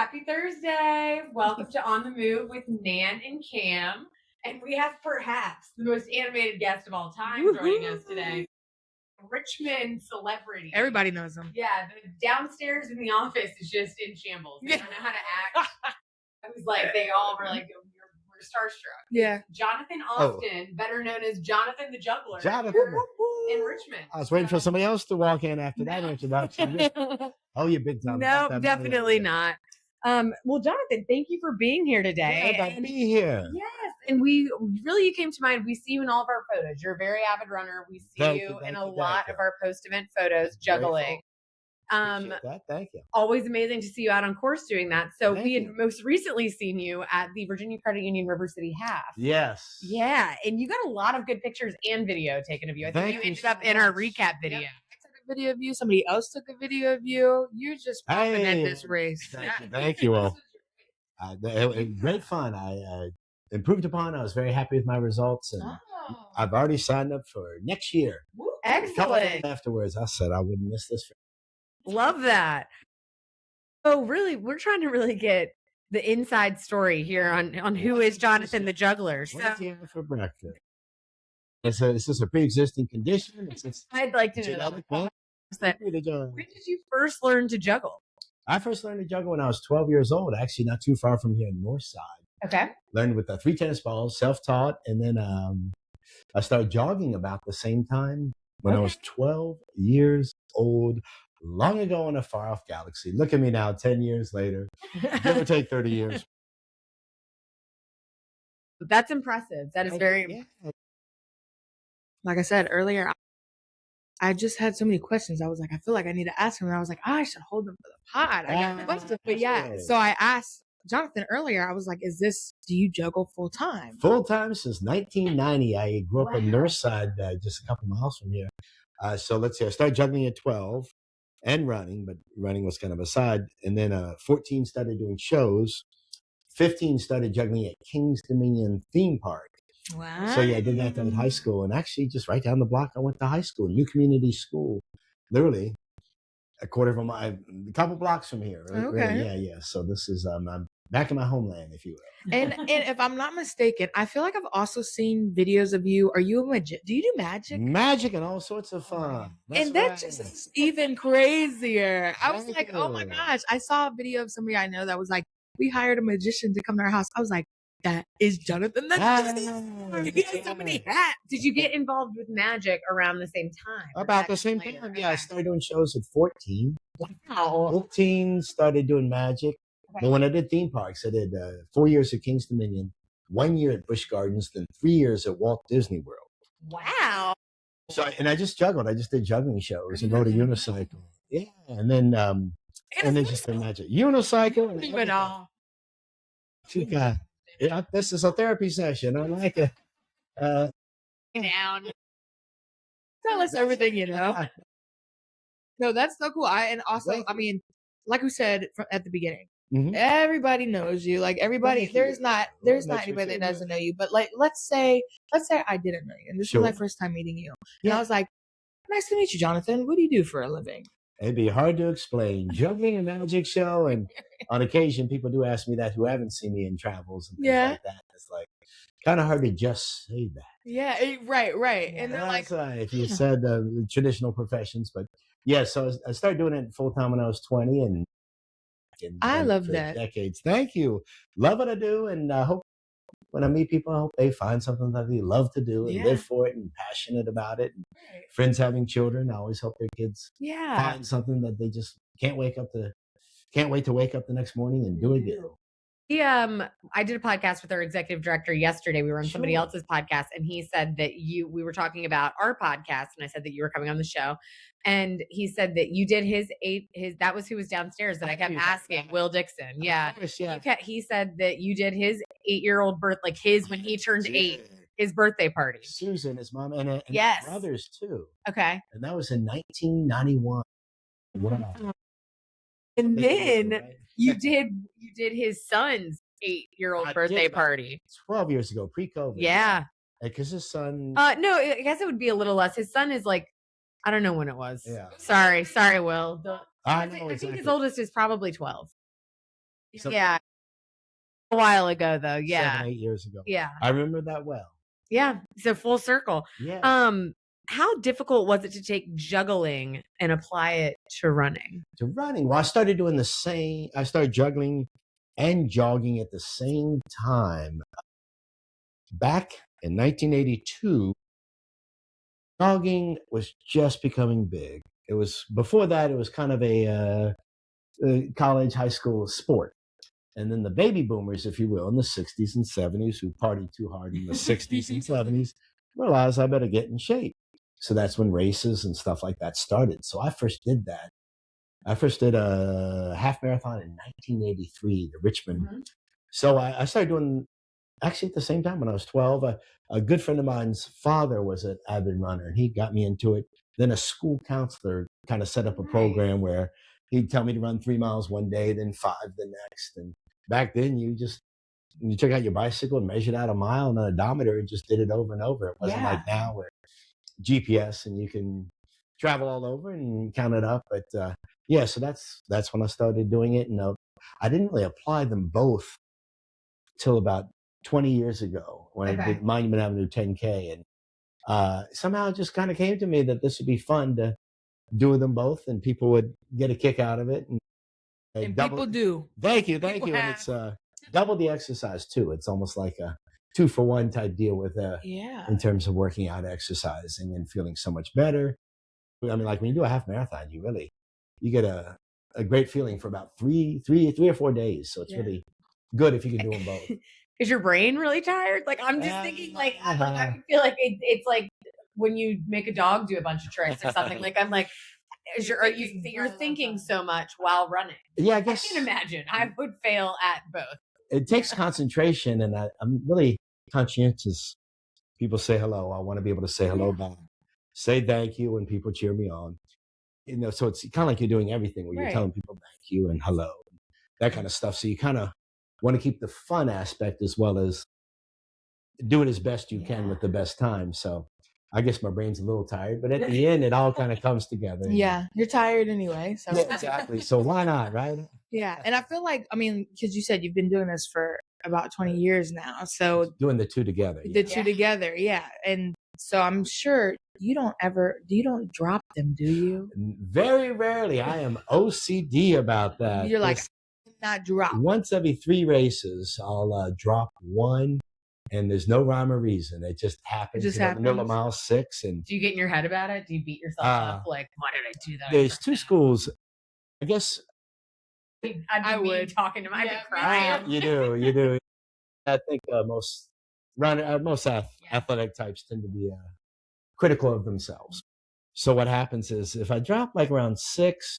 Happy Thursday. Welcome to On the Move with Nan and Kam. And we have perhaps the most animated guest of all time joining us today. Richmond celebrity. Everybody knows him. Yeah, the downstairs in the office is just in shambles. They don't know how to act. I was like, they all were like, we're starstruck. Yeah. Jonathan Austin, better known as Jonathan the Juggler. Jonathan. In Richmond. I was waiting for somebody else to walk in after that introduction. Oh, you're big time. No, definitely not. Well, Jonathan, thank you for being here today. Yeah, be here. Yes, and you came to mind. We see you in all of our photos. You're a very avid runner. We see you in a lot of our post-event photos, juggling. Thank you. Always amazing to see you out on course doing that. So Thank we had you. most recently seen you at the Virginia Credit Union River City Half. Yes. Yeah, and you got a lot of good pictures and video taken of you. I think Thank you you ended so up in our much. recap video. Yep. I took a video of you. Somebody else took a video of you. You're just popping at this race. Thank you all. Great fun. I improved upon. I was very happy with my results, and I've already signed up for next year. Excellent. Afterwards, I said I wouldn't miss this. Love that. So really, we're trying to really get the inside story here on who is Jonathan the Juggler. So What's he having for breakfast? Is this a pre-existing condition? I'd like to know that. When did you first learn to juggle? I first learned to juggle when I was 12 years old, actually not too far from here in Northside. Okay. Learned with 3 tennis balls, self-taught, and then I started jogging about the same time when I was 12 years old, long ago in a far-off galaxy. Look at me now, 10 years later. Give or take 30 years. That's impressive. That is very... Like I said earlier, I just had so many questions. I was like, I feel like I need to ask him. And I was like, I should hold them for the pod. I got questions. But yeah, so I asked Jonathan earlier, I was like, do you juggle full time? Full time since 1990. I grew up in Northside, just a couple miles from here. So let's see, I started juggling at 12 and running, but running was kind of a side. And then 14 started doing shows. 15 started juggling at King's Dominion theme park. Wow. So yeah, I did that in high school, and actually just right down the block, I went to high school, new community school, literally a couple blocks from here. Right? Okay. Really, yeah. So this is I'm back in my homeland, if you will. And if I'm not mistaken, I feel like I've also seen videos of you. Are you a magician? Do you do magic? Magic and all sorts of fun. That just is even crazier. I was like, oh my gosh. I saw a video of somebody I know that was like, we hired a magician to come to our house. I was like, that is Jonathan. He has so many hats. Did you get involved with magic around the same time? About the same time. Yeah, I started doing shows at 14. Wow. 14 started doing magic. Okay. But when I did theme parks, I did 4 years at King's Dominion, 1 year at Busch Gardens, then 3 years at Walt Disney World. Wow. So, and I just juggled. I just did juggling shows and rode a unicycle. Yeah, and then just did magic. Unicycle. Even all. Yeah, this is a therapy session. I like it. Down. Tell us everything you know. No, that's so cool. I mean, like we said at the beginning, everybody knows you. Like everybody, there's not anybody that doesn't know you. But like, let's say I didn't know you, and this was my first time meeting you, and I was like, "Nice to meet you, Jonathan. What do you do for a living?" It'd be hard to explain. Juggling a magic show, and on occasion, people do ask me that who haven't seen me in travels and things like that. It's like kind of hard to just say that. Yeah, right. Yeah, And they're like, if you said the traditional professions, but yeah. So I started doing it full time when I was 20, and I love that. Decades. Thank you. Love what I do, and I hope when I meet people, I hope they find something that they love to do and live for it and passionate about it. And friends having children, I always hope their kids find something that they just can't wait to wake up the next morning and do it again. I did a podcast with our executive director yesterday. We were on somebody else's podcast, and he said that we were talking about our podcast, and I said that you were coming on the show, and he said that you did his that was who was downstairs that I kept asking, Will Dixon. Yeah. He said that you did his 8-year-old when he turned 8, his birthday party. Susan, his mom, and his brothers too. Okay. And that was in 1991. Wow. And then you did his son's 8-year-old birthday party 12 years ago, pre-COVID. Yeah, because his son. No, I guess it would be a little less. His son is like, I don't know when it was. Yeah. Sorry, Will. I know I think his oldest is probably 12. Yeah. A while ago, though. Yeah. 7, 8 years ago. Yeah. I remember that well. Yeah. So full circle. Yeah. How difficult was it to take juggling and apply it to running? Well, I started doing I started juggling and jogging at the same time. Back in 1982, jogging was just becoming big. It was before that, it was kind of a college, high school sport. And then the baby boomers, if you will, in the 60s and 70s, who partied too hard in the 60s and 70s, realized I better get in shape. So that's when races and stuff like that started. So I first did that. I first did a half marathon in 1983, the Richmond. Mm-hmm. So I started doing, actually at the same time when I was 12, a good friend of mine's father was an avid runner and he got me into it. Then a school counselor kind of set up a program where he'd tell me to run 3 miles one day, then 5 the next. And back then you took out your bicycle and measured out a mile on an odometer and just did it over and over. It wasn't like now where GPS and you can travel all over and count it up. But so that's when I started doing it. And I didn't really apply them both till about 20 years ago when I did Monument Avenue 10K. And somehow it just kind of came to me that this would be fun to do them both and people would get a kick out of it. And people do. Thank you. And it's double the exercise too. It's almost like a 2-for-1 type deal with in terms of working out, exercising, and feeling so much better. I mean, like when you do a half marathon, you get a great feeling for about three or 4 days. So it's really good if you can do them both. Is your brain really tired? Like I'm just thinking, I feel like it's like when you make a dog do a bunch of tricks or something. Like I'm like, you're thinking so much while running? Yeah, I guess I can imagine. I would fail at both. It takes concentration, and I'm really conscientious. People say hello. I want to be able to say hello back. Say thank you when people cheer me on. So it's kind of like you're doing everything where you're telling people thank you and hello, that kind of stuff. So you kind of want to keep the fun aspect as well as do it as best you can with the best time. So I guess my brain's a little tired, but at the end, it all kind of comes together. Yeah, you're tired anyway. So exactly. So why not, right? Yeah, and I feel like, because you said you've been doing this for about 20 years now, so doing the two together. The two together, and so I'm sure you don't drop them, do you? Very rarely. I am OCD about that. You're like, not drop. Once every 3 races, I'll drop one. And there's no rhyme or reason. It just happens. In the middle of mile 6. And do you get in your head about it? Do you beat yourself up? Like, why did I do that? There's 2 schools. I guess I would talking to my crying. You do. I think most athletic types tend to be critical of themselves. So what happens is if I drop like around 6,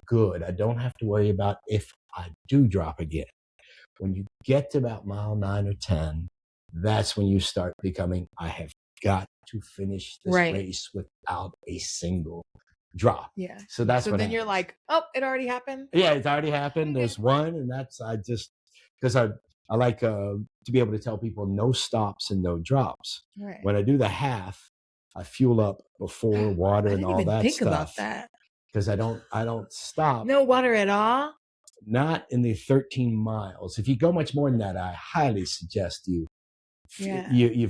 good. I don't have to worry about if I do drop again. When you get to about mile 9 or 10, that's when you start becoming, I have got to finish this race without a single drop. Yeah. So that's so what then happens. You're like, oh, it already happened. Yeah, it's already happened. There's one, and that's because I like to be able to tell people no stops and no drops. Right. When I do the half, I fuel up before water and all that think stuff. About that because I don't stop. No water at all. Not in the 13 miles. If you go much more than that, I highly suggest you've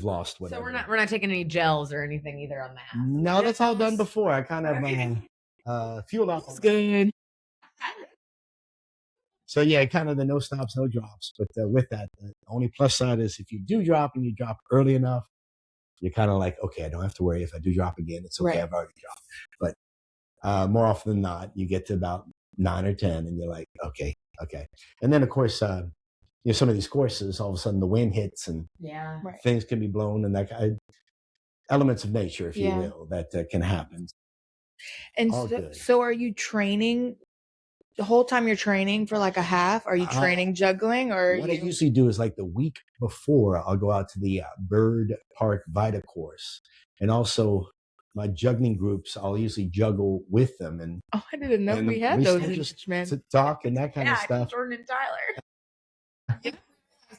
lost whatever. So we're not taking any gels or anything either on that. No, that's all done before. I kind of fuel up. That's good. So yeah, kind of the no stops, no drops. But with that, the only plus side is if you do drop and you drop early enough, you're kind of like, okay, I don't have to worry if I do drop again. It's okay, I've already dropped. But more often than not, you get to about 9 or 10 and you're like, okay. And then of course, some of these courses, all of a sudden the wind hits and things can be blown and that kind of elements of nature, if you will, that can happen. And so are you training the whole time you're training for like a half? Are you training juggling or? What I usually do is like the week before I'll go out to the Bird Park Vita course and also my juggling groups, I'll usually juggle with them. And I didn't know we had those in Richmond. To talk and that kind of stuff. Jordan and Tyler.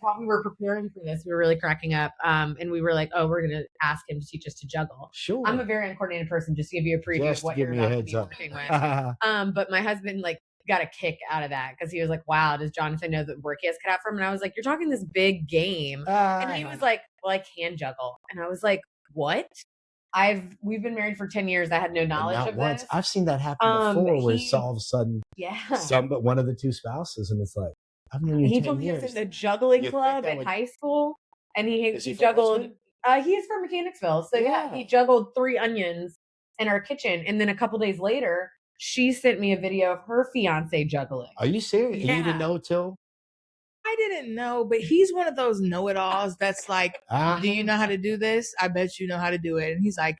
While we were preparing for this, we were really cracking up. And we were like, we're going to ask him to teach us to juggle. Sure. I'm a very uncoordinated person, just to give you a preview of what you're about to be working with. But my husband, got a kick out of that because he was like, wow, does Jonathan know the work he has cut out for him? And I was like, you're talking this big game. And he was like, well, I can juggle. And I was like, what? We've been married for 10 years. I had no knowledge of this. I've seen that happen before where it's all of a sudden but one of the two spouses, and it's like, I've known you 10 years. He told me he was in the juggling club at high school, and he juggled. He's from Mechanicsville. So he juggled 3 onions in our kitchen. And then a couple days later, she sent me a video of her fiance juggling. Are you serious? Yeah. You didn't know till? I didn't know, but he's one of those know-it-alls that's like, do you know how to do this? I bet you know how to do it. And he's like,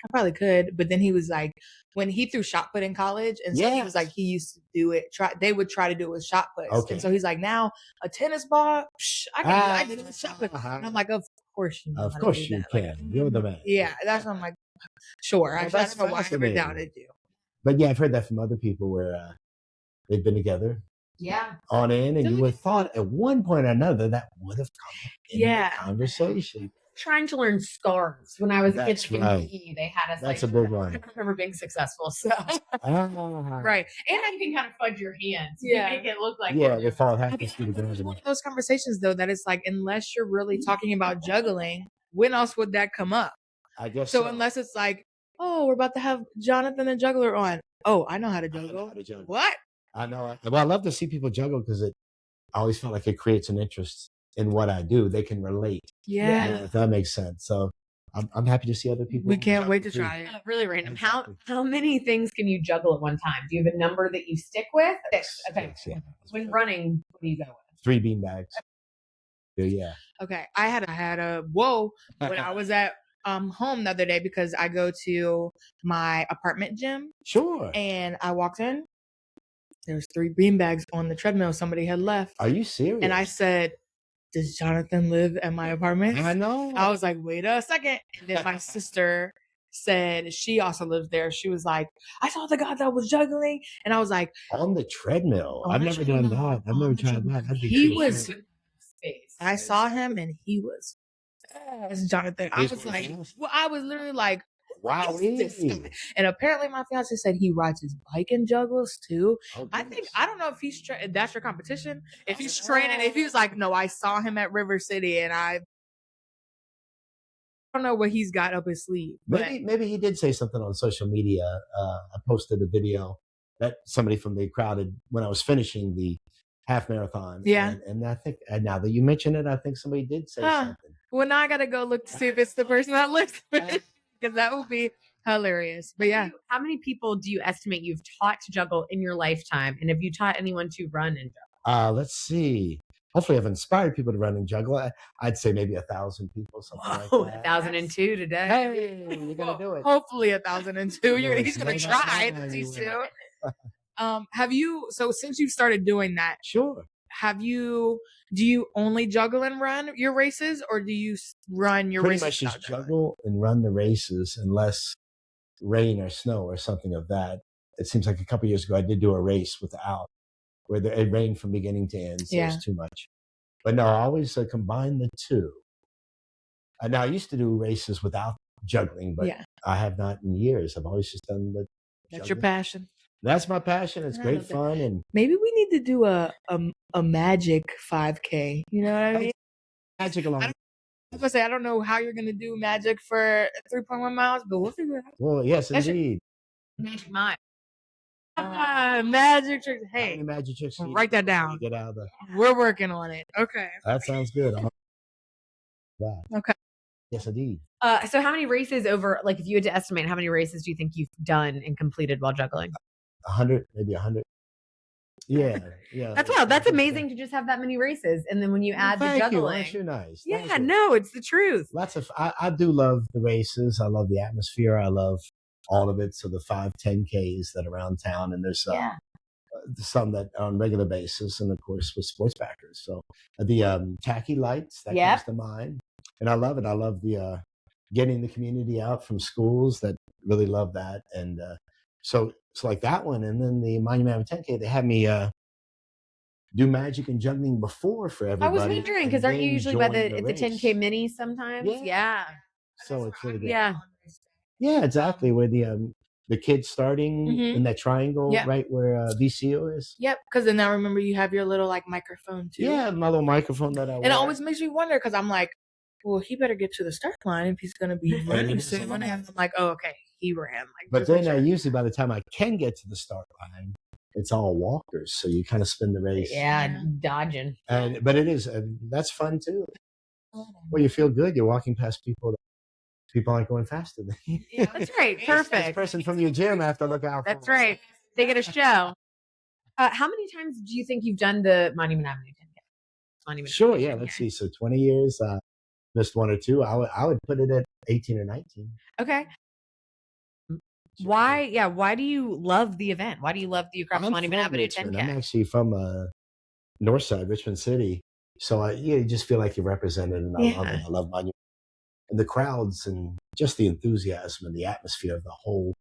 I probably could. But then he was like, when he threw shot put in college, and so he was like, he used to do it. They would try to do it with shot puts. Okay. And so he's like, now a tennis ball, I can do it with shot put. And I'm like, of course you know. Of course you can. You're the man. Yeah, that's what I'm like, sure. I don't know why I ever doubted you. But yeah, I've heard that from other people where they've been together. Yeah. On in, and you would have thought at one point or another that would have come up in the conversation. Trying to learn scarves when I was a kid in PE. They had us. That's a big one. I don't remember being successful. So right, and you can kind of fudge your hands. You make it look like they fall half the speed. One of those conversations though that it's like, unless you're really talking about juggling, when else would that come up? I guess so. Unless it's like, oh, we're about to have Jonathan the Juggler on. Oh, I know how to juggle. What? I know. Well, I love to see people juggle because I always felt like it creates an interest in what I do. They can relate. Yeah. If that makes sense. So I'm happy to see other people. We can't wait to try it. Really random. How many things can you juggle at one time? Do you have a number that you stick with? 6. Okay. 6, yeah. When running, what do you go with? 3 beanbags. Yeah. Okay. I had a whoa when I was at home the other day because I go to my apartment gym. Sure. And I walked in. There's 3 beanbags on the treadmill somebody had left. Are you serious? And I said, does Jonathan live at my apartment? I know. I was like, wait a second. And then my sister said she also lives there. She was like, I saw the guy that was juggling. And I was like, on the treadmill. I've never done that. I've never tried that. He was, I saw him and he was Jonathan. I was like, well, I was literally like, wow. And apparently my fiance said he rides his bike in Juggles too. I don't know if he's that's your competition. If he's training, if he was like, no, I saw him at River City and I don't know what he's got up his sleeve. Maybe he did say something on social media. I posted a video that somebody from the crowd when I was finishing the half marathon. Yeah. And I think now that you mention it, I think somebody did say something. Well, now I got to go look to see if it's the person that lives with. Because that would be hilarious. But yeah. How many people do you estimate you've taught to juggle in your lifetime? And have you taught anyone to run and juggle? Let's see. Hopefully I've inspired people to run and juggle. I'd say maybe 1,000 people, something like that. 1,002 today. Hey, you're going to do it. Hopefully 1,002. He's going to try. Have you, so since you've started doing that. Sure. Do you only juggle and run your races, or do you run your races? Pretty much just juggle and run the races unless rain or snow or something of that. It seems like a couple of years ago I did do a race without, where it rained from beginning to end, so it was too much. But no, I always combine the two. Now I used to do races without juggling, but I have not in years. I've always just done the That's your passion. That's my passion. It's great fun, and maybe we need to do a magic 5K. You know what I mean? Magic along. I was gonna say I don't know how you're gonna do magic for 3.1 miles, but we'll figure it out. Well, yes, indeed. Magic mile. Magic tricks. Hey, magic tricks. Write that down. Get out of the. We're working on it. Okay. That sounds good. Wow. Okay. Yes, indeed. So how many races over? Like, if you had to estimate, how many races do you think you've done and completed while juggling? 100, maybe 100. Yeah. That's wild. That's amazing to just have that many races, and then when you add the juggling, you're nice. Yeah, no, it's the truth. Lots of. I do love the races. I love the atmosphere. I love all of it. So the 5, 10Ks that are around town, and there's some that are on a regular basis, and of course with sports backers. So the tacky lights that comes to mind, and I love it. I love the getting the community out from schools that really love that, and so it's like that one, and then the Monument 10K. They had me do magic and juggling before for everybody. I was wondering because aren't you usually by the 10K mini sometimes? Yeah. So it's really good. Yeah. Yeah, exactly. Where the the kid starting in that triangle right where VCO is. Yep, because then I remember you have your little like microphone too. Yeah, my little microphone that I wear. And it always makes me wonder because I'm like, well, he better get to the start line if he's going to be running soon. And I'm like, oh, okay, he ran. Like, but then usually by the time I can get to the start line, it's all walkers, so you kind of spin the race. Yeah, dodging. But it is that's fun too. Well, you feel good. You're walking past people. People aren't going faster than you. Yeah, that's right. Perfect. This person from your gym have to look out for. That's right. They get a show. How many times do you think you've done the Monument Avenue 10K? Sure, yeah. Let's see. So 20 years, missed one or two. I would put it at 18 or 19. Okay. Why do you love the event? Why do you love the Ukrop Monument Avenue 10K? I'm actually from North Side, Richmond City. So you just feel like you're represented, and I love it. I love Monument. And the crowds and just the enthusiasm and the atmosphere of the whole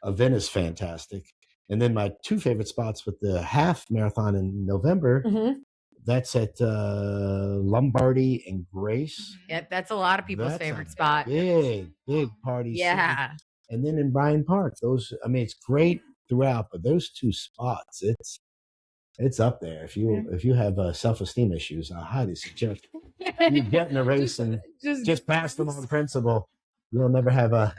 event is fantastic. And then my two favorite spots with the half marathon in November, that's at Lombardy and Grace. Yeah, that's a lot of people's favorite spot. Big party. Yeah. City. And then in Bryan Park, it's great throughout, but those two spots, it's up there. If you have self-esteem issues, I highly suggest you get in a race and just pass them on principle. You'll never have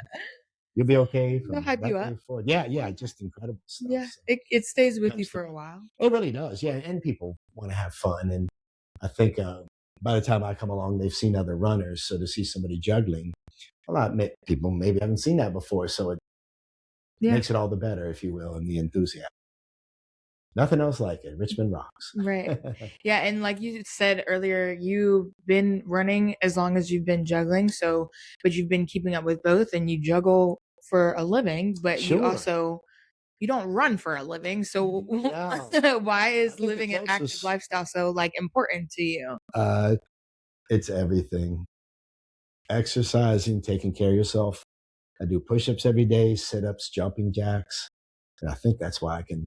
you'll be okay. They'll hype you up. Yeah, just incredible stuff. Yeah, so. It stays with you for a while. It really does, yeah. And people want to have fun. And I think by the time I come along, they've seen other runners. So to see somebody juggling, a lot of people maybe haven't seen that before. So it makes it all the better, if you will, and the enthusiasm. Nothing else like it. Richmond rocks. Right. Yeah. And like you said earlier, you've been running as long as you've been juggling. But you've been keeping up with both, and you juggle for a living, but you don't run for a living. So why is living an active lifestyle so like important to you? It's everything. Exercising, taking care of yourself. I do push-ups every day, sit-ups, jumping jacks. And I think that's why I can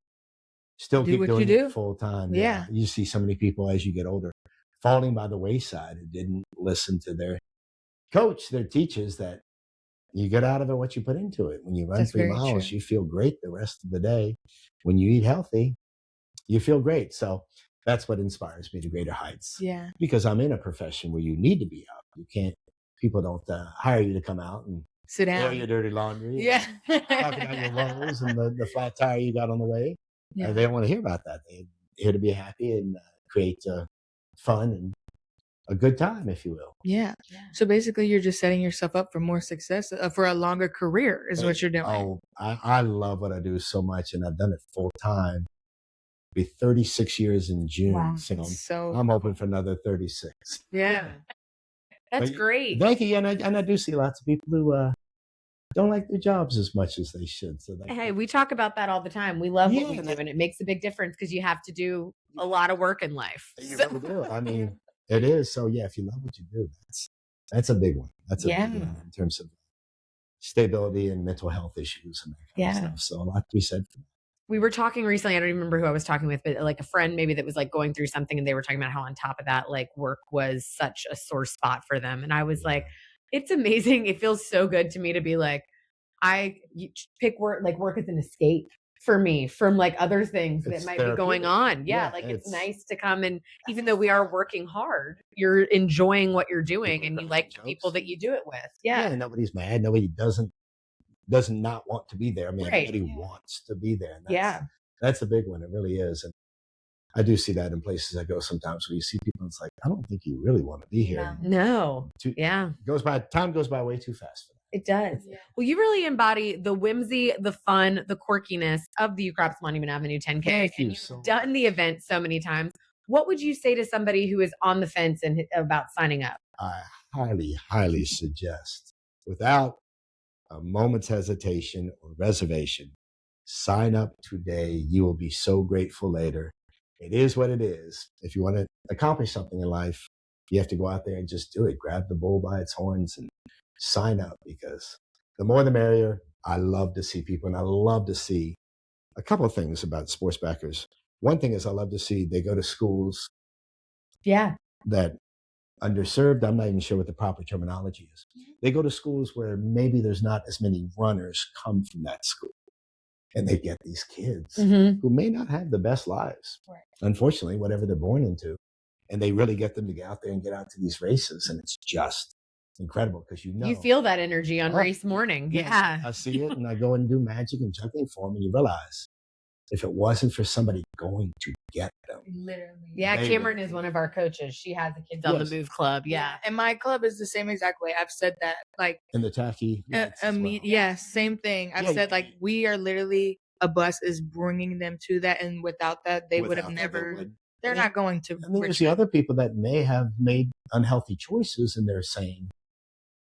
still keep doing it full time. Yeah. You see so many people as you get older falling by the wayside who didn't listen to their coach, their teachers, that you get out of it what you put into it. When you run 3 miles, you feel great the rest of the day. When you eat healthy, you feel great. So that's what inspires me to greater heights. Yeah. Because I'm in a profession where you need to be up. People don't hire you to come out and sit down, air your dirty laundry. Yeah. Talk about your woes and the flat tire you got on the way. Yeah. They don't want to hear about that. They're here to be happy and create fun and a good time, if you will. Yeah. So basically, you're just setting yourself up for more success, for a longer career is what you're doing. Oh, I love what I do so much, and I've done it full time. Be 36 years in June. Wow. So I'm hoping for another 36. Yeah. That's great. Thank you. And I do see lots of people who don't like their jobs as much as they should. So we talk about that all the time. We love what we do, and it makes a big difference because you have to do a lot of work in life. You really do. I mean, it is. So if you love what you do, that's a big one. That's a big one in terms of stability and mental health issues and that kind of stuff. So a lot to be said for that. We were talking recently, I don't even remember who I was talking with, but like a friend maybe that was like going through something, and they were talking about how on top of that, like work was such a sore spot for them. And I was like, it's amazing. It feels so good to me to be like, you pick work, like work as an escape for me from like other things that might be going on. Yeah. Like it's nice to come, and even though we are working hard, you're enjoying what you're doing and you like the people that you do it with. Yeah. Nobody's mad. Nobody doesn't not want to be there. I mean, everybody wants to be there. And that's a big one. It really is. And I do see that in places I go sometimes where you see people, it's like, I don't think you really want to be here. No. Time goes by way too fast for that. It does. Yeah. Well, you really embody the whimsy, the fun, the quirkiness of the Ukrop's Monument Avenue 10K. Thank you. You've done the event so many times. What would you say to somebody who is on the fence and about signing up? I highly, highly suggest, without a moment's hesitation or reservation, sign up today. You will be so grateful later. It is what it is. If you want to accomplish something in life, you have to go out there and just do it. Grab the bull by its horns and sign up, because the more the merrier. I love to see people, and I love to see a couple of things about sports backers. One thing is I love to see they go to schools that underserved. I'm not even sure what the proper terminology is. They go to schools where maybe there's not as many runners come from that school. And they get these kids Mm-hmm. who may not have the best lives, Right. unfortunately, whatever they're born into. And they really get them to get out there and get out to these races. And it's just incredible because you feel that energy on race morning. Yeah. I see it and I go and do magic and juggling for them. And you realize if it wasn't for somebody going to get them. Literally. Yeah, Cameron is one of our coaches. She has the Kids on the Move club. Yeah. And my club is the same exact way. I've said that, like, in the tacky. Yeah, same thing. I've said, like, we are literally, a bus is bringing them to that. And without that, they would have never, they're not going to. And then there's the other people that may have made unhealthy choices and they're saying,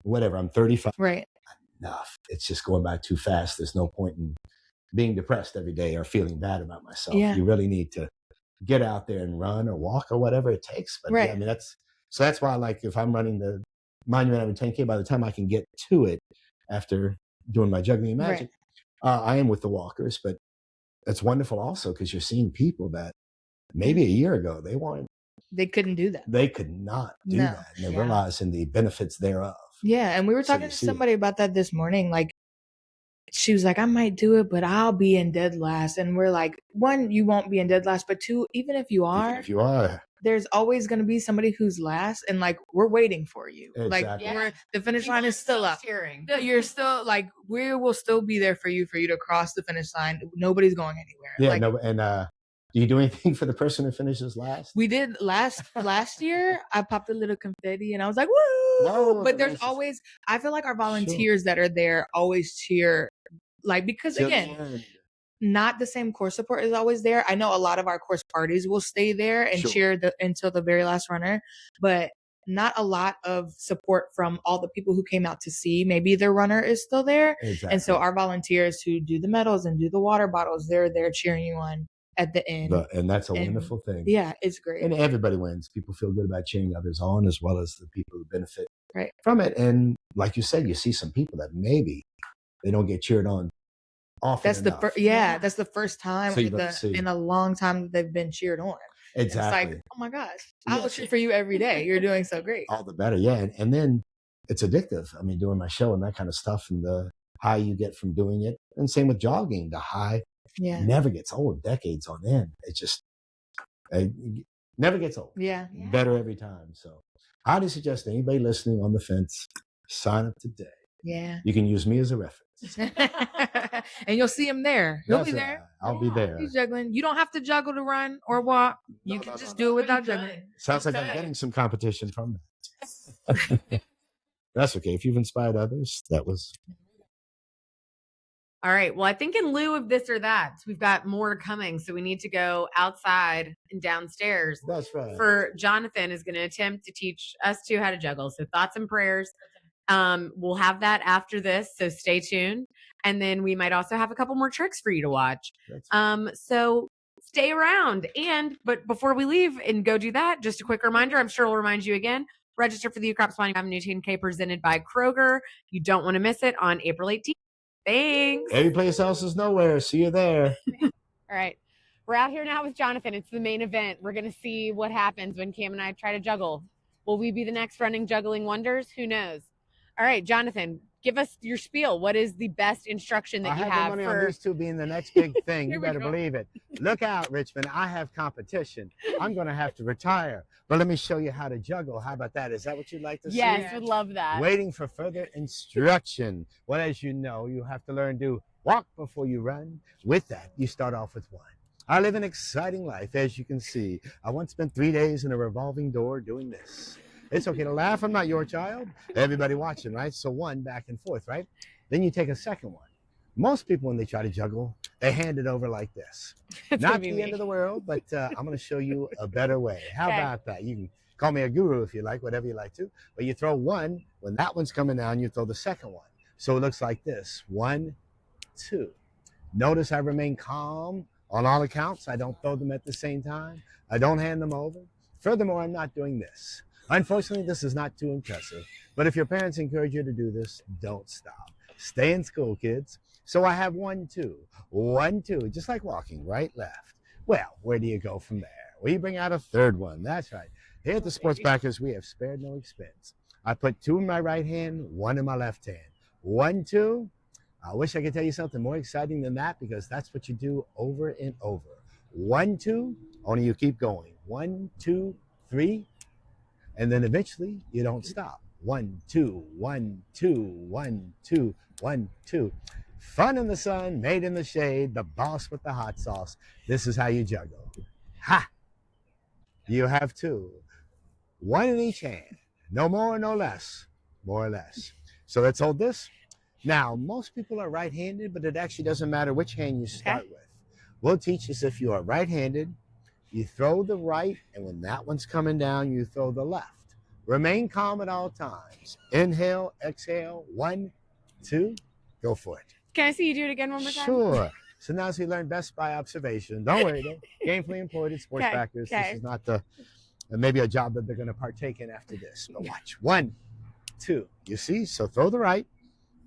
whatever, I'm 35. Right. Enough. It's just going by too fast. There's no point in being depressed every day or feeling bad about myself. Yeah. You really need to get out there and run or walk or whatever it takes. But yeah, I mean, that's why, like, if I'm running the Monument Every 10K, by the time I can get to it after doing my juggling and magic, I am with the walkers. But it's wonderful also because you're seeing people that maybe a year ago they couldn't do that. They could not do that. And they're realizing the benefits thereof. Yeah. And we were talking to somebody about that this morning. Like, she was like, I might do it, but I'll be in dead last. And we're like, one, you won't be in dead last, but two, even if you are, there's always going to be somebody who's last. And like, we're waiting for you. Exactly. Like, the finish line is still up. You're still like, we will still be there for you to cross the finish line. Nobody's going anywhere. Yeah. Like, no, and do you do anything for the person who finishes last? We did last year. I popped a little confetti and I was like, woo! Whoa, but there's always, I feel like our volunteers that are there always cheer, like, because again, not the same course support is always there. I know a lot of our course parties will stay there and cheer until the very last runner, but not a lot of support from all the people who came out to see. Maybe their runner is still there. Exactly. And so our volunteers who do the medals and do the water bottles, they're there cheering you on at the end. And that's a wonderful thing. Yeah, it's great. And everybody wins. People feel good about cheering others on as well as the people who benefit from it. And like you said, you see some people that maybe they don't get cheered on often that's enough. That's the first time in a long time that they've been cheered on. Exactly. It's like, oh my gosh, I will cheer for you every day. You're doing so great. All the better. Yeah. And then it's addictive. I mean, doing my show and that kind of stuff and the high you get from doing it. And same with jogging, the high never gets old, decades on end. It just never gets old. Yeah. Better every time. So I highly suggest anybody listening on the fence, sign up today. Yeah. You can use me as a reference. And you'll see him there. He'll be there. I'll be there. He's juggling. You don't have to juggle to run or walk. You can just do it without juggling. Sounds like I'm getting some competition from that. That's okay. If you've inspired others, that was. All right. Well, I think in lieu of this or that, we've got more coming. So we need to go outside and downstairs. That's right. For Jonathan is going to attempt to teach us two how to juggle. So thoughts and prayers. We'll have that after this. So stay tuned. And then we might also have a couple more tricks for you to watch. So stay around. But before we leave and go do that, just a quick reminder, I'm sure we'll remind you again, register for the Ukrop Spawning Avenue 10K presented by Kroger. You don't want to miss it on April 18th. Thanks. Every place else is nowhere. See you there. All right. We're out here now with Jonathan. It's the main event. We're going to see what happens when Cam and I try to juggle. Will we be the next running juggling wonders? Who knows? All right, Jonathan, give us your spiel. What is the best instruction that you have money on these two being the next big thing. You better believe it. Look out, Richmond. I have competition. I'm going to have to retire. But let me show you how to juggle. How about that? Is that what you'd like to see? Yes, would love that. Waiting for further instruction. Well, as you know, you have to learn to walk before you run. With that, you start off with one. I live an exciting life, as you can see. I once spent 3 days in a revolving door doing this. It's okay to laugh. I'm not your child. Everybody watching, right? So one back and forth, right? Then you take a second one. Most people, when they try to juggle, they hand it over like this. Not the end of the world, but I'm going to show you a better way. How about that? You can call me a guru if you like, whatever you like to. But you throw one. When that one's coming down, you throw the second one. So it looks like this. 1, 2. Notice I remain calm on all accounts. I don't throw them at the same time. I don't hand them over. Furthermore, I'm not doing this. Unfortunately, this is not too impressive, but if your parents encourage you to do this, don't stop. Stay in school, kids. So I have 1, 2, 1, 2, just like walking, right, left. Well, where do you go from there? Well, you bring out a third one. That's right. Here at the Sports Backers, we have spared no expense. I put 2 in my right hand, 1 in my left hand. 1, 2. I wish I could tell you something more exciting than that, because that's what you do over and over. 1, 2, only you keep going. 1, 2, 3, and then eventually you don't stop. 1, 2, 1, 2, 1, 2, 1, 2. Fun in the sun, made in the shade, the boss with the hot sauce. This is how you juggle. Ha! You have 2. 1 in each hand. No more, no less. More or less. So let's hold this. Now, most people are right-handed, but it actually doesn't matter which hand you start with. We'll teach us if you are right-handed, you throw the right, and when that one's coming down, you throw the left. Remain calm at all times. Inhale, exhale. 1, 2, go for it. Can I see you do it again one more time? Sure. So now as we learn best by observation, don't worry though. Gainfully employed sports backers. This is not the maybe a job that they're going to partake in after this. But watch. 1, 2. You see? So throw the right,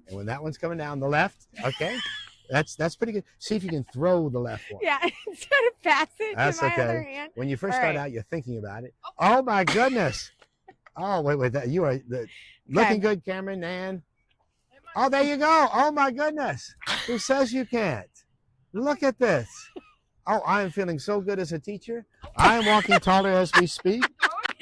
and when that one's coming down, the left. Okay. That's pretty good. See if you can throw the left one. Yeah, instead of pass it That's to my okay. other hand. When you first start out, you're thinking about it. Oh my goodness. Oh, wait, that you are looking good, Cameron, Nan. Oh, there you go. Oh my goodness. Who says you can't? Look at this. Oh, I am feeling so good as a teacher. I am walking taller as we speak.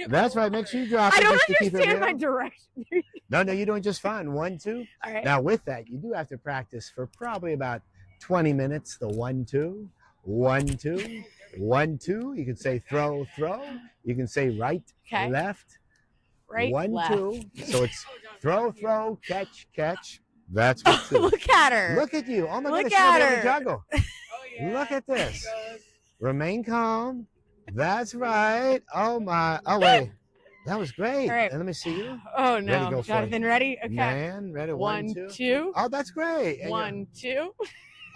That's right. Make sure you drop it. I don't just to keep it understand real. my direction. No, you're doing just fine. 1, 2. All right. Now with that, you do have to practice for probably about 20 minutes. The 1, 2, 1, 2, 1, 2. You can say throw, throw. You can say right, left. Right, 1, left. 2. So it's throw, throw, catch, catch. That's what two. Look at her. Look at you. Oh my Look goodness, at you're her. able to juggle. Oh, yeah. Look at this. Remain calm. That's right. Oh my. Oh wait. That was great. All right. And let me see you. Oh Ready, no. go for Jonathan, it. ready? Okay. Man, ready. 1, 2. Oh, that's great. And 1, 2.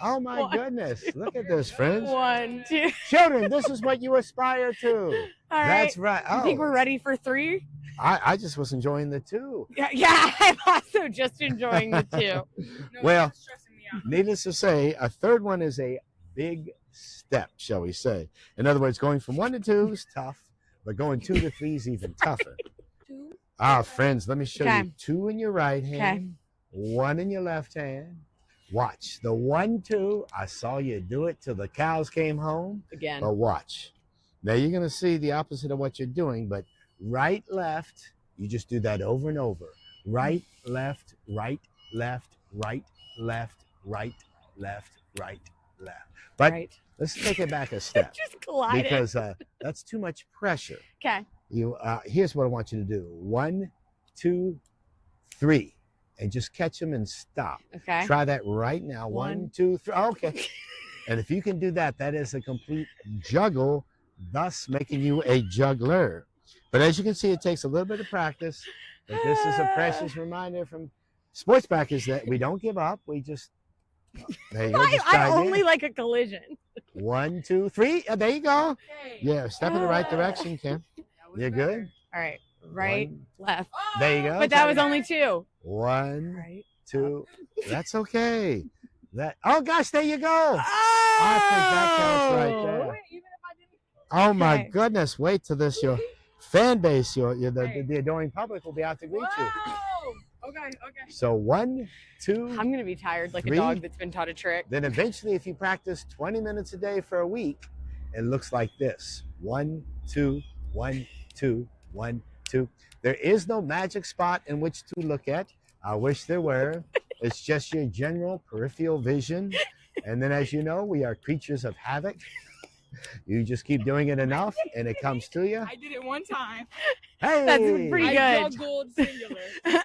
oh my 1, goodness. Look at this, friends. 1, 2. Children, this is what you aspire to. All right. That's right. You think we're ready for 3? I just was enjoying the 2. Yeah, I'm also just enjoying the 2. No, Well, it's stressing me out. needless to say, a third one is a big step, shall we say. In other words, going from 1 to 2 is tough, but going 2 to 3 is even tougher. 2. Ah, friends, let me show Okay. you 2 in your right hand, 1 in your left hand. Watch the 1, 2. I saw you do it till the cows came home. Again. But watch. Now you're going to see the opposite of what you're doing, but right, left, you just do that over and over. Right, left, right, left, right, left, right, left, right, left. But let's take it back a step. Just collided. Because that's too much pressure. Okay. Here's what I want you to do. 1, 2, 3. And just catch them and stop. Okay. Try that right now. 1, 2, 3. Okay. And if you can do that, that is a complete juggle, thus making you a juggler. But as you can see, it takes a little bit of practice. But this is a precious reminder from sports backers that we don't give up. We just, there you go. Just I try only again. like a collision. 1, 2, 3. There you go. Okay. Yeah, step in the right direction, Kim. You're good. All right. Right, 1, left. there you go. But that was only 2. 1, Right. 2. That's okay. Oh gosh, there you go. Oh! I think that counts right there. Wait, even if I didn't. Oh my Okay. goodness! Wait till this your fan base, the adoring public will be out to greet you. Wow. Okay. So 1, 2. I'm going to be tired like 3. a dog that's been taught a trick. Then eventually, if you practice 20 minutes a day for a week, it looks like this: 1, 2, 1, 2, 1, 2. There is no magic spot in which to look at. I wish there were. It's just your general peripheral vision. And then, as you know, we are creatures of havoc. You just keep doing it enough, and it comes to you. I did it one time. Hey, That's pretty I good. juggled singular. Okay.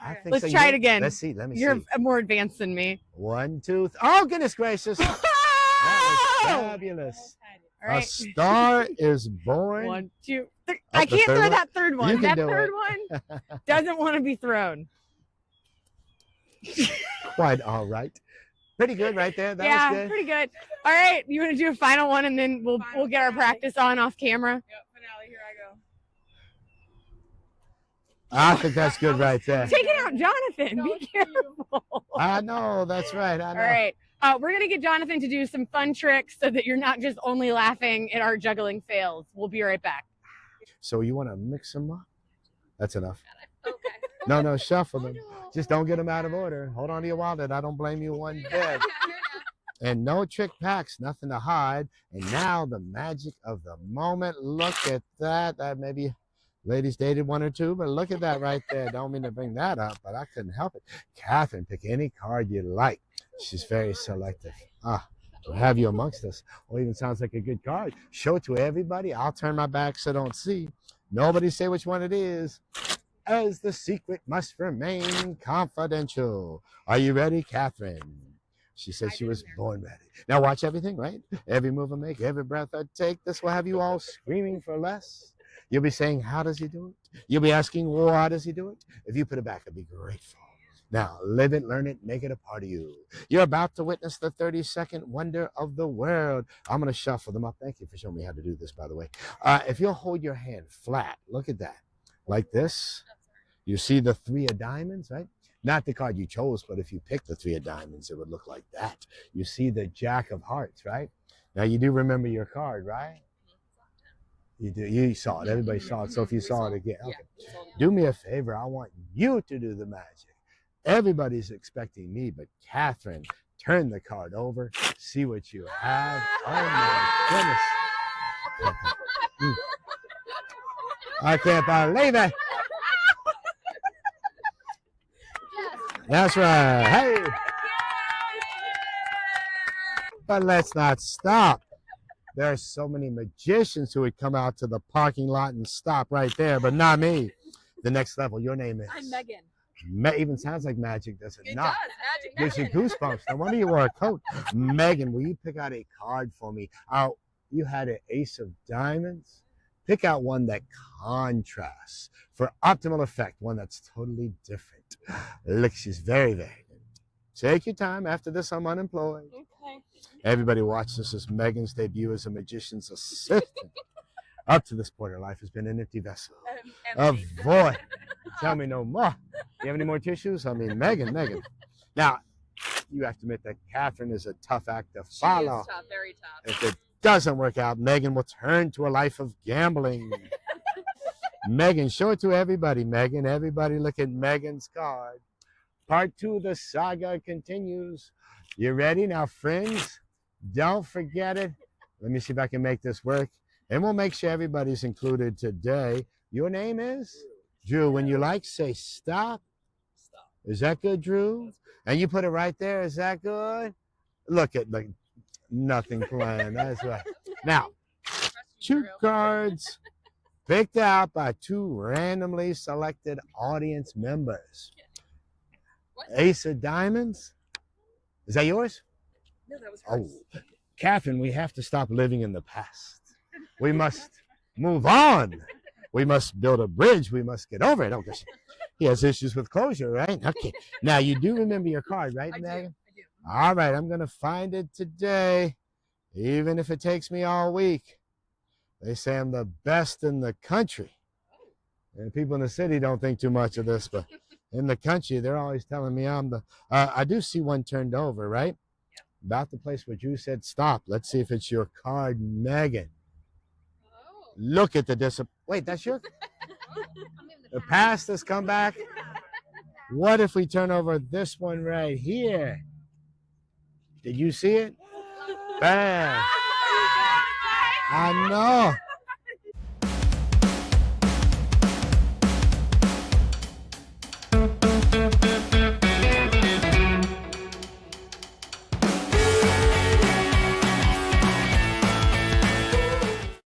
I think Let's so. try it again. Let's see. Let me You're see. more advanced than me. 1, 2. Oh, goodness gracious! That was fabulous. All A right. star is born. 1, 2, 3. Oh, I the can't third throw one? that third one. You can That do third it. one doesn't want to be thrown. Quite all right. Pretty good right there. That Yeah, was good. pretty good. All right, you want to do a final one, and then we'll get our practice on off camera. Yep, finale. Here I go. I think that's good right there. Take it out, Jonathan. No, Be it's you. careful. I know. That's right. I know. All right. We're going to get Jonathan to do some fun tricks so that you're not just only laughing at our juggling fails. We'll be right back. So you want to mix them up? That's enough. Okay. No, shuffle them. Just don't get them out of order. Hold on to your wallet. I don't blame you one bit. And no trick packs, nothing to hide. And now the magic of the moment. Look at that. That maybe ladies dated one or two, but look at that right there. Don't mean to bring that up, but I couldn't help it. Catherine, pick any card you like. She's very selective. We'll have you amongst us. Or even sounds like a good card. Show it to everybody. I'll turn my back so don't see. Nobody say which one it is, as the secret must remain confidential. Are you ready, Catherine? She said she was born ready. Now watch everything, right? Every move I make, every breath I take. This will have you all screaming for less. You'll be saying, how does he do it? You'll be asking, why does he do it? If you put it back, I'd be grateful. Now, live it, learn it, make it a part of you. You're about to witness the 30-second wonder of the world. I'm going to shuffle them up. Thank you for showing me how to do this, by the way. If you'll hold your hand flat, look at that. Like this. You see the 3 of diamonds, right? Not the card you chose, but if you picked the 3 of diamonds, it would look like that. You see the Jack of Hearts, right? Now, you do remember your card, right? You do. You saw it. Everybody saw it. So if you saw it again, okay. Do me a favor. I want you to do the magic. Everybody's expecting me, but Catherine, turn the card over. See what you have. Oh, my goodness. I can't believe it. That's right. Hey. But let's not stop. There are so many magicians who would come out to the parking lot and stop right there, but not me. The next level, your name is? I'm Megan. Even sounds like magic, does it not? It Gives does, you goosebumps. No wonder you wore a coat. Megan, will you pick out a card for me? You had an ace of diamonds. Pick out one that contrasts for optimal effect, one that's totally different. Look, she's very, very good. Take your time. After this, I'm unemployed. Okay. Everybody watch this as Megan's debut as a magician's assistant. Up to this point, her life has been an empty vessel. A void. Tell me no more. You have any more tissues? I mean, Megan. Now, you have to admit that Catherine is a tough act to follow. She is tough, very tough. If it doesn't work out, Megan will turn to a life of gambling. Megan, show it to everybody, Megan. Everybody look at Megan's card. Part 2 of the saga continues. You ready? Now, friends, don't forget it. Let me see if I can make this work. And we'll make sure everybody's included today. Your name is? Drew. When you like, say stop. Stop. Is that good, Drew? And you put it right there. Is that good? Look at like nothing planned. That's right. Now, 2 cards picked out by 2 randomly selected audience members. Ace of diamonds. Is that yours? No, that was hers. Oh, Catherine, we have to stop living in the past. We must move on. We must build a bridge. We must get over it. Oh, gosh. He has issues with closure, right? Okay. Now, you do remember your card, right, Megan? I do. All right. I'm going to find it today, even if it takes me all week. They say I'm the best in the country. And people in the city don't think too much of this, but in the country, they're always telling me I'm the... I do see one turned over, right? Yep. About the place where you said stop. Let's see if it's your card, Megan. Oh. Look at the Wait, that's your... The past has come back. What if we turn over this one right here? Did you see it? Bam. I know.